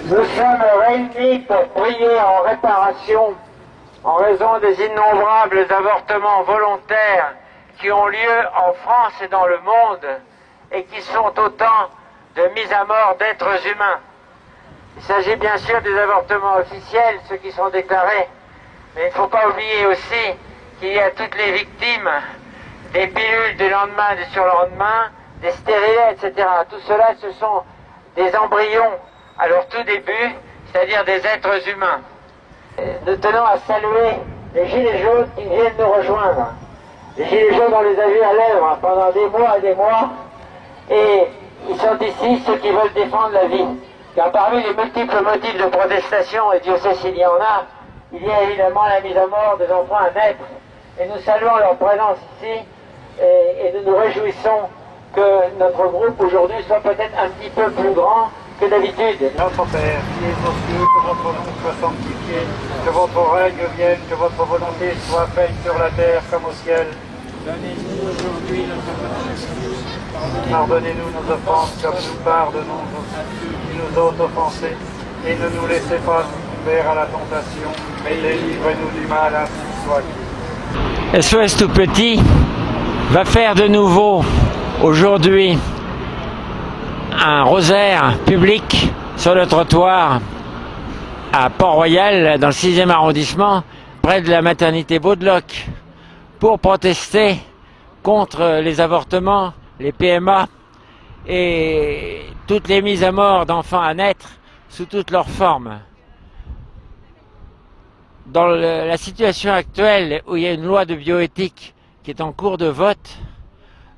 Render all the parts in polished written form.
Nous sommes réunis pour prier en réparation en raison des innombrables avortements volontaires qui ont lieu en France et dans le monde et qui sont autant de mises à mort d'êtres humains. Il s'agit bien sûr des avortements officiels, ceux qui sont déclarés, mais il ne faut pas oublier aussi qu'il y a toutes les victimes des pilules du lendemain, du surlendemain, des stérilets, etc. Tout cela, ce sont des embryons à leur tout début, c'est-à-dire des êtres humains. Nous tenons à saluer les gilets jaunes qui viennent nous rejoindre. Les gilets jaunes, on les a vus à l'œuvre pendant des mois et des mois, et ils sont ici ceux qui veulent défendre la vie. Car parmi les multiples motifs de protestation, et Dieu sait s'il y en a, il y a évidemment la mise à mort des enfants à naître. Et nous saluons leur présence ici, et nous nous réjouissons que notre groupe aujourd'hui soit peut-être un petit peu plus grand que d'habitude. Notre Père, qui es aux cieux, que votre nom soit sanctifié, que votre règne vienne, que votre volonté soit faite sur la terre comme au ciel. Donnez-nous aujourd'hui notre pain. Pardonnez-nous nos offenses comme nous pardonnons qui nous ont offensés. Et ne nous laissez pas succomber à la tentation, mais délivrez-nous du mal, ainsi soit-il. SOS Tout Petit va faire de nouveau aujourd'hui un rosaire public sur le trottoir à Port-Royal, dans le 6e arrondissement, près de la maternité Baudeloc, pour protester contre les avortements, les PMA et toutes les mises à mort d'enfants à naître sous toutes leurs formes. Dans la situation actuelle où il y a une loi de bioéthique qui est en cours de vote,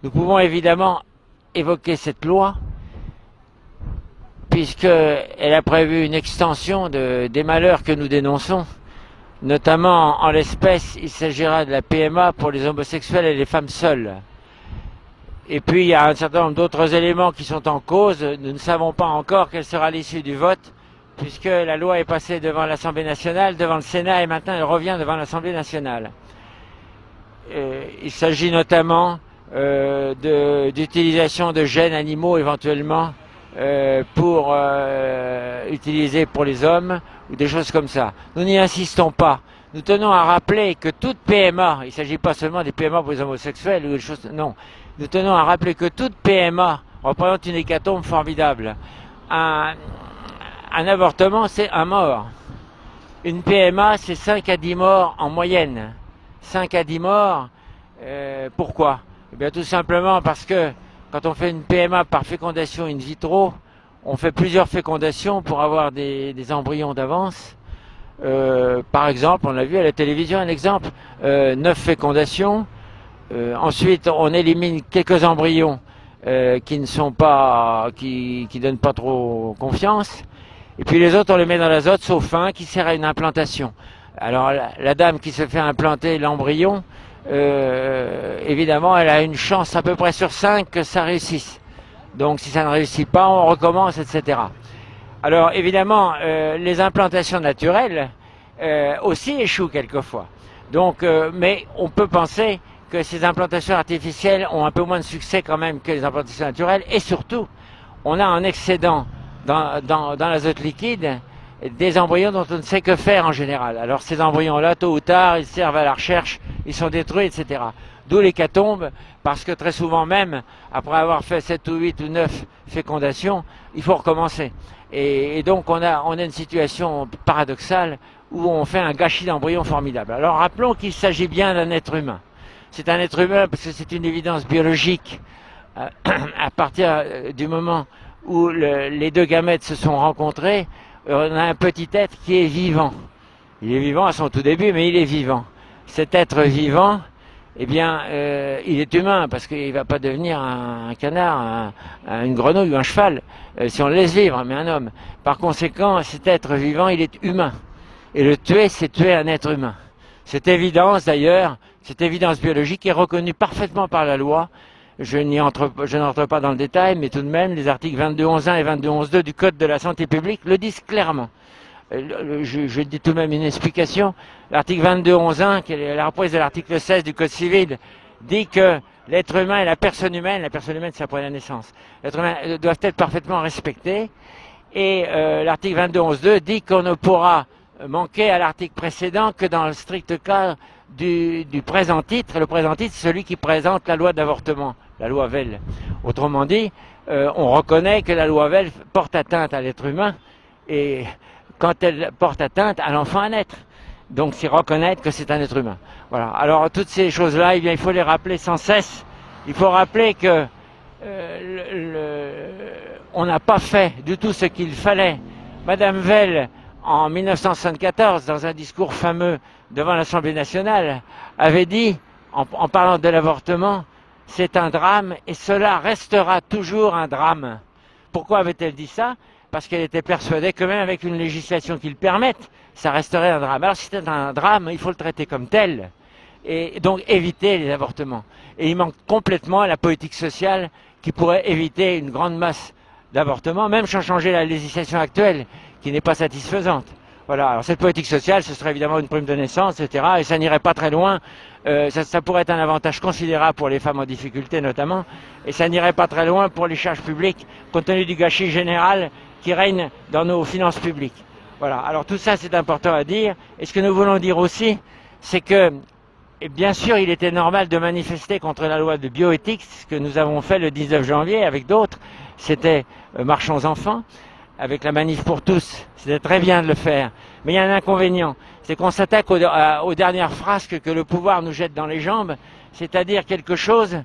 nous pouvons évidemment évoquer cette loi puisqu'elle a prévu une extension des malheurs que nous dénonçons. Notamment, en l'espèce, il s'agira de la PMA pour les homosexuels et les femmes seules. Et puis, il y a un certain nombre d'autres éléments qui sont en cause. Nous ne savons pas encore quelle sera l'issue du vote, puisque la loi est passée devant l'Assemblée nationale, devant le Sénat, et maintenant elle revient devant l'Assemblée nationale. Il s'agit notamment d'utilisation de gènes animaux, éventuellement, pour utiliser pour les hommes, ou des choses comme ça. Nous n'y insistons pas. Nous tenons à rappeler que toute PMA, il ne s'agit pas seulement des PMA pour les homosexuels ou des choses, non. Nous tenons à rappeler que toute PMA représente une hécatombe formidable. Un avortement, c'est un mort. Une PMA, c'est 5 à 10 morts en moyenne. 5 à 10 morts, pourquoi? Eh bien, tout simplement parce que quand on fait une PMA par fécondation in vitro, on fait plusieurs fécondations pour avoir des embryons d'avance. Par exemple, on a vu à la télévision un exemple, 9 fécondations. Ensuite, on élimine quelques embryons qui ne sont pas, qui donnent pas trop confiance. Et puis les autres, on les met dans l'azote, sauf un qui sert à une implantation. Alors la dame qui se fait implanter l'embryon, évidemment, elle a une chance à peu près sur 5 que ça réussisse. Donc si ça ne réussit pas, on recommence, etc. Alors évidemment, les implantations naturelles aussi échouent quelquefois. Donc, mais on peut penser que ces implantations artificielles ont un peu moins de succès quand même que les implantations naturelles. Et surtout, on a un excédent dans l'azote liquide des embryons dont on ne sait que faire en général. Alors ces embryons-là, tôt ou tard, ils servent à la recherche, ils sont détruits, etc. D'où l'hécatombe, parce que très souvent même, après avoir fait 7 ou 8 ou 9 fécondations, il faut recommencer. Et donc on a une situation paradoxale où on fait un gâchis d'embryons formidable. Alors rappelons qu'il s'agit bien d'un être humain. C'est un être humain parce que c'est une évidence biologique à partir du moment où les deux gamètes se sont rencontrés. On a un petit être qui est vivant. Il est vivant à son tout début, mais il est vivant. Cet être vivant, eh bien, il est humain, parce qu'il ne va pas devenir un canard, une grenouille ou un cheval, si on le laisse vivre, mais un homme. Par conséquent, cet être vivant, il est humain. Et le tuer, c'est tuer un être humain. Cette évidence, d'ailleurs, cette évidence biologique est reconnue parfaitement par la loi. Je n'entre pas dans le détail, mais tout de même, les articles 22.11.1 et 22.11.2 du Code de la santé publique le disent clairement. Je dis tout de même une explication. L'article 22.11.1, qui est la reprise de l'article 16 du Code civil, dit que l'être humain et la personne humaine c'est après la naissance, l'être humain doivent être parfaitement respectés. Et l'article 22.11.2 dit qu'on ne pourra manquer à l'article précédent que dans le strict cas du présent titre. Le présent titre, c'est celui qui présente la loi d'avortement, la loi Veil. Autrement dit, on reconnaît que la loi Veil porte atteinte à l'être humain, et quand elle porte atteinte à l'enfant à naître. Donc c'est reconnaître que c'est un être humain. Voilà. Alors toutes ces choses-là, eh bien, il faut les rappeler sans cesse. Il faut rappeler que on n'a pas fait du tout ce qu'il fallait. Madame Veil, en 1974, dans un discours fameux devant l'Assemblée nationale, avait dit, en parlant de l'avortement, c'est un drame et cela restera toujours un drame. Pourquoi avait-elle dit ça? Parce qu'elle était persuadée que même avec une législation qui le permette, ça resterait un drame. Alors si c'est un drame, il faut le traiter comme tel, et donc éviter les avortements. Et il manque complètement la politique sociale qui pourrait éviter une grande masse d'avortements, même sans changer la législation actuelle, qui n'est pas satisfaisante. Voilà. Alors cette politique sociale, ce serait évidemment une prime de naissance, etc. Et ça n'irait pas très loin. Ça pourrait être un avantage considérable pour les femmes en difficulté notamment. Et ça n'irait pas très loin pour les charges publiques, compte tenu du gâchis général qui règne dans nos finances publiques. Voilà. Alors tout ça, c'est important à dire. Et ce que nous voulons dire aussi, c'est que, et bien sûr, il était normal de manifester contre la loi de bioéthique, ce que nous avons fait le 19 janvier avec d'autres. C'était Marchons enfants, avec la manif pour tous. C'était très bien de le faire. Mais il y a un inconvénient, c'est qu'on s'attaque aux dernières frasques que le pouvoir nous jette dans les jambes, c'est-à-dire quelque chose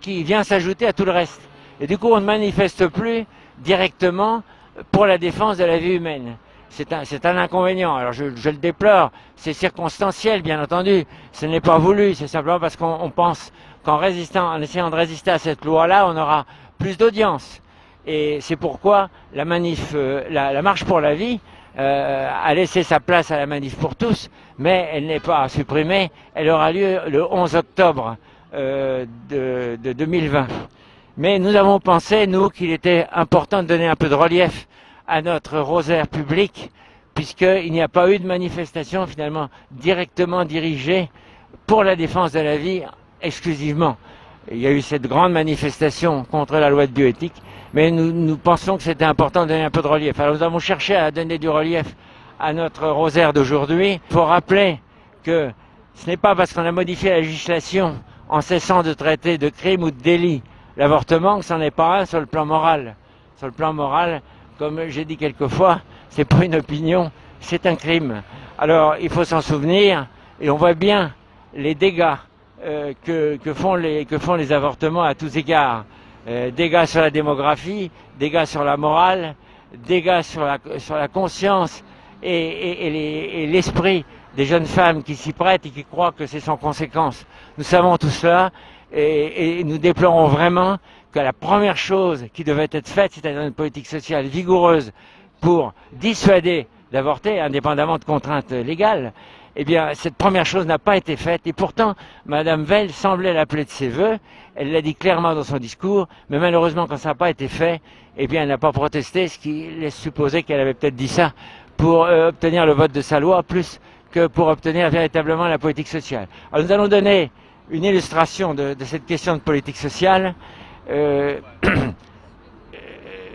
qui vient s'ajouter à tout le reste. Et du coup, on ne manifeste plus directement pour la défense de la vie humaine. C'est un inconvénient. Alors je le déplore, c'est circonstanciel bien entendu, ce n'est pas voulu, c'est simplement parce qu'on pense qu'en essayant de résister à cette loi-là, on aura plus d'audience. Et c'est pourquoi la marche pour la vie a laissé sa place à la manif pour tous, mais elle n'est pas supprimée, elle aura lieu le 11 octobre de 2020. Mais nous avons pensé, nous, qu'il était important de donner un peu de relief à notre rosaire public, puisqu'il n'y a pas eu de manifestation finalement directement dirigée pour la défense de la vie exclusivement. Il y a eu cette grande manifestation contre la loi de bioéthique, mais nous pensons que c'était important de donner un peu de relief. Alors nous avons cherché à donner du relief à notre rosaire d'aujourd'hui. Il faut rappeler que ce n'est pas parce qu'on a modifié la législation en cessant de traiter de crime ou de délit l'avortement que c'en est pas un sur le plan moral. Sur le plan moral, comme j'ai dit quelquefois, c'est pas une opinion, c'est un crime. Alors il faut s'en souvenir, et on voit bien les dégâts que font les avortements à tous égards. Dégâts sur la démographie, dégâts sur la morale, dégâts sur la conscience et l'esprit des jeunes femmes qui s'y prêtent et qui croient que c'est sans conséquence. Nous savons tout cela et nous déplorons vraiment que la première chose qui devait être faite, c'est-à-dire une politique sociale vigoureuse pour dissuader d'avorter, indépendamment de contraintes légales, eh bien, cette première chose n'a pas été faite. Et pourtant, Madame Veil semblait l'appeler de ses voeux. Elle l'a dit clairement dans son discours. Mais malheureusement, quand ça n'a pas été fait, eh bien, elle n'a pas protesté, ce qui laisse supposer qu'elle avait peut-être dit ça pour obtenir le vote de sa loi, plus que pour obtenir véritablement la politique sociale. Alors, nous allons donner une illustration de cette question de politique sociale.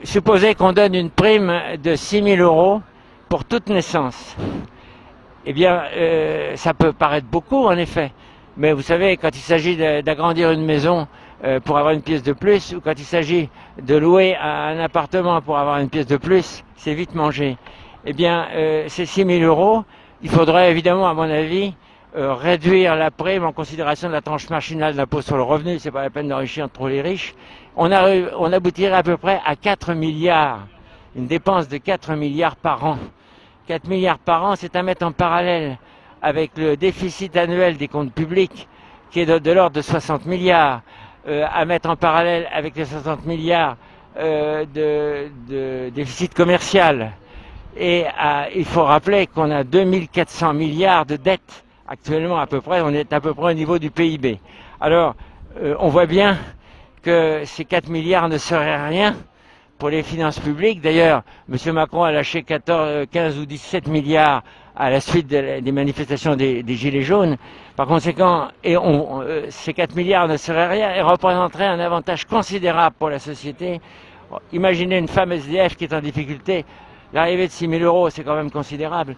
Supposez qu'on donne une prime de 6 000 € pour toute naissance. Eh bien, ça peut paraître beaucoup, en effet. Mais vous savez, quand il s'agit d'agrandir une maison pour avoir une pièce de plus, ou quand il s'agit de louer un appartement pour avoir une pièce de plus, c'est vite mangé. Eh bien, ces 6 000 €, il faudrait évidemment, à mon avis, réduire la prime en considération de la tranche marginale d'impôt sur le revenu. C'est pas la peine d'enrichir trop les riches. On aboutirait à peu près à 4 milliards, une dépense de 4 milliards par an. 4 milliards par an, c'est à mettre en parallèle avec le déficit annuel des comptes publics, qui est de l'ordre de 60 milliards, à mettre en parallèle avec les 60 milliards de déficit commercial. Et il faut rappeler qu'on a 2400 milliards de dettes actuellement à peu près, on est à peu près au niveau du PIB. Alors, on voit bien que ces 4 milliards ne seraient rien pour les finances publiques. D'ailleurs, M. Macron a lâché 15 ou 17 milliards à la suite des manifestations des Gilets jaunes. Par conséquent, ces 4 milliards ne seraient rien et représenteraient un avantage considérable pour la société, Imaginez une femme SDF qui est en difficulté, l'arrivée de 6 000 €, c'est quand même considérable.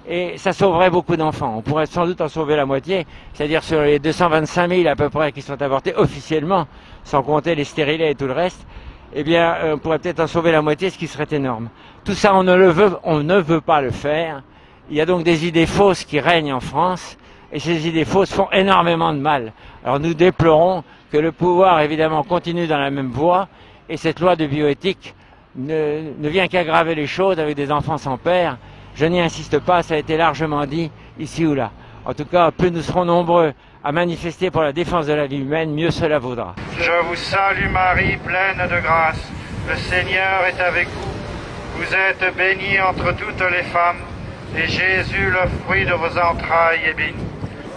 Et ça sauverait beaucoup d'enfants. On pourrait sans doute en sauver la moitié, c'est-à-dire sur les 225 000 à peu près qui sont avortés officiellement, sans compter les stérilés et tout le reste, eh bien, on pourrait peut-être en sauver la moitié, ce qui serait énorme. Tout ça, on ne veut pas le faire. Il y a donc des idées fausses qui règnent en France, et ces idées fausses font énormément de mal. Alors nous déplorons que le pouvoir, évidemment, continue dans la même voie, et cette loi de bioéthique ne vient qu'aggraver les choses avec des enfants sans père. Je n'y insiste pas, ça a été largement dit ici ou là. En tout cas, plus nous serons nombreux à manifester pour la défense de la vie humaine, mieux cela vaudra. Je vous salue Marie, pleine de grâce. Le Seigneur est avec vous. Vous êtes bénie entre toutes les femmes, et Jésus, le fruit de vos entrailles, est béni.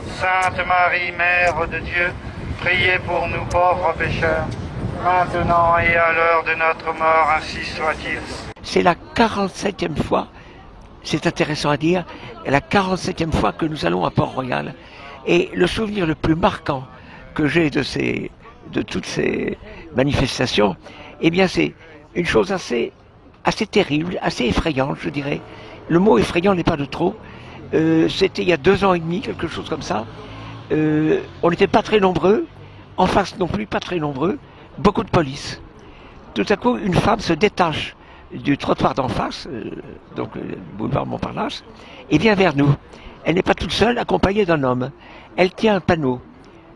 Sainte Marie, Mère de Dieu, priez pour nous pauvres pécheurs, maintenant et à l'heure de notre mort, ainsi soit-il. C'est la 47e fois, c'est intéressant à dire, la 47e fois que nous allons à Port-Royal. Et le souvenir le plus marquant que j'ai de toutes ces manifestations, eh bien c'est une chose assez terrible, assez effrayante, je dirais. Le mot effrayant n'est pas de trop. C'était il y a 2 ans et demi, quelque chose comme ça. On n'était pas très nombreux, en face non plus pas très nombreux, beaucoup de police. Tout à coup, une femme se détache du trottoir d'en face, donc le boulevard Montparnasse, et vient vers nous. Elle n'est pas toute seule, accompagnée d'un homme. Elle tient un panneau.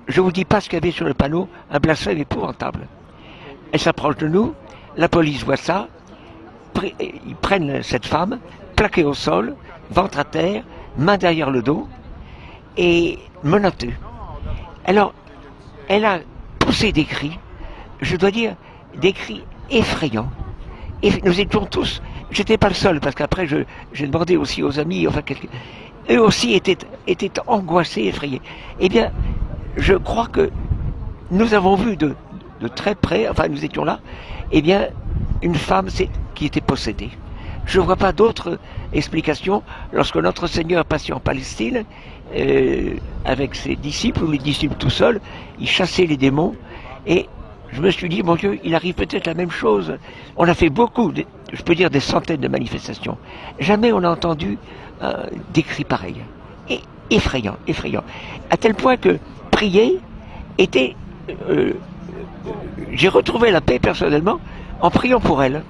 Je ne vous dis pas ce qu'il y avait sur le panneau, un blasphème épouvantable. Elle s'approche de nous, la police voit ça, ils prennent cette femme, plaquée au sol, ventre à terre, main derrière le dos, et menottée. Alors, elle a poussé des cris, je dois dire, des cris effrayants. Et nous étions tous, j'étais pas le seul, parce qu'après j'ai demandé aussi aux amis, enfin eux aussi étaient angoissés, effrayés. Eh bien, je crois que nous avons vu de très près, enfin nous étions là, eh bien, une femme qui était possédée. Je ne vois pas d'autre explication. Lorsque notre Seigneur passait en Palestine, avec ses disciples, ou les disciples tout seuls, il chassait les démons, et je me suis dit, mon Dieu, il arrive peut-être la même chose. On a fait beaucoup, je peux dire des centaines de manifestations. Jamais on a entendu des cris pareils. Et effrayant, effrayant. À tel point que prier était... j'ai retrouvé la paix personnellement en priant pour elle.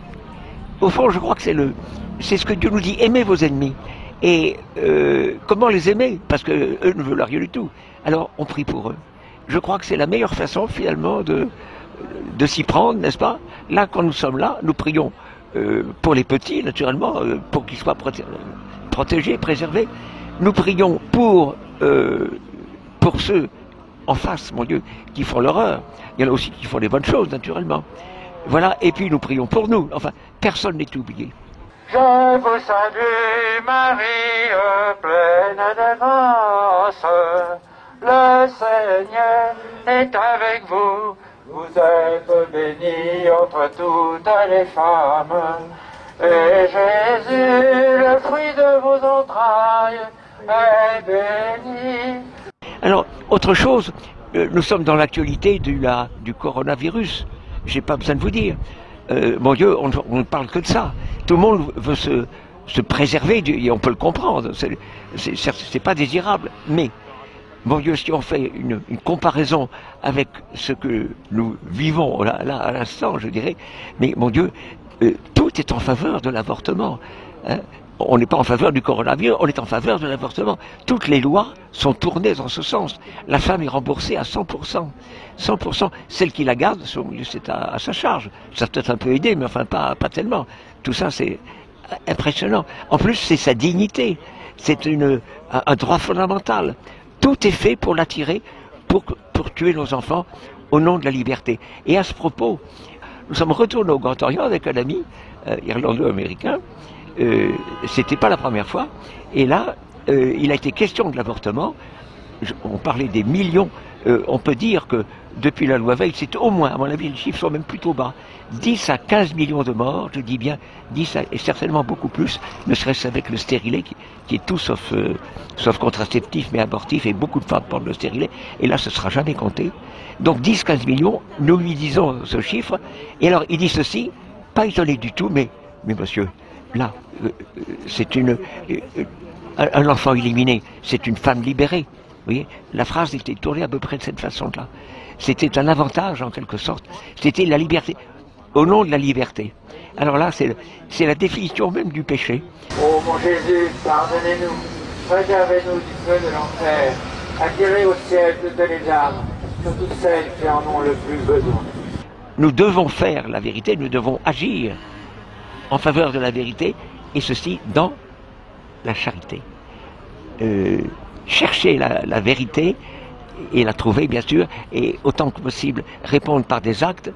Au fond, je crois que c'est ce que Dieu nous dit, aimez vos ennemis. Et comment les aimer? Parce que eux ne veulent rien du tout. Alors, on prie pour eux. Je crois que c'est la meilleure façon, finalement, de s'y prendre, n'est-ce pas? Là, quand nous sommes là, nous prions pour les petits, naturellement, pour qu'ils soient protégés, préservés. Nous prions pour ceux en face, mon Dieu, qui font l'horreur. Il y en a aussi qui font les bonnes choses, naturellement. Voilà, et puis nous prions pour nous. Enfin, personne n'est oublié. Je vous salue, Marie, pleine de grâce. Le Seigneur est avec vous. Vous êtes bénie entre toutes les femmes. Et Jésus, le fruit de vos entrailles, est béni. Alors, autre chose, nous sommes dans l'actualité du coronavirus. J'ai pas besoin de vous dire. Mon Dieu, on ne parle que de ça. Tout le monde veut se préserver, et on peut le comprendre. C'est pas désirable. Mais, mon Dieu, si on fait une comparaison avec ce que nous vivons là à l'instant, je dirais, mais mon Dieu, tout est en faveur de l'avortement. Hein. On n'est pas en faveur du coronavirus, on est en faveur de l'avortement. Toutes les lois sont tournées dans ce sens. La femme est remboursée à 100%. 100%. Celle qui la garde, c'est à sa charge. Ça peut être un peu aidé, mais enfin pas tellement. Tout ça, c'est impressionnant. En plus, c'est sa dignité. C'est un droit fondamental. Tout est fait pour l'attirer, pour tuer nos enfants au nom de la liberté. Et à ce propos, nous sommes retournés au Grand Orient avec un ami irlando-américain. C'était pas la première fois. Et là, il a été question de l'avortement. On parlait des millions. On peut dire que depuis la loi Veil, c'est au moins, à mon avis, les chiffres sont même plutôt bas, 10 à 15 millions de morts, je dis bien 10 et certainement beaucoup plus, ne serait-ce avec le stérilet, qui est tout sauf contraceptif, mais abortif, et beaucoup de femmes portent le stérilet, et là, ce sera jamais compté. Donc 10-15 millions, nous lui disons ce chiffre, et alors il dit ceci, pas étonné du tout, mais monsieur, là, c'est un enfant illuminé, c'est une femme libérée. Vous voyez, la phrase était tournée à peu près de cette façon-là. C'était un avantage, en quelque sorte. C'était la liberté, au nom de la liberté. Alors là, c'est la définition même du péché. Ô mon Jésus, pardonnez-nous, préservez-nous du feu de l'enfer, attirez au ciel toutes les âmes, surtout celles qui en ont le plus besoin. Nous devons faire la vérité, nous devons agir en faveur de la vérité, et ceci dans la charité. Chercher la vérité et la trouver, bien sûr, et autant que possible répondre par des actes.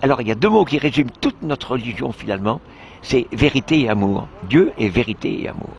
Alors il y a deux mots qui résument toute notre religion finalement, c'est vérité et amour. Dieu est vérité et amour.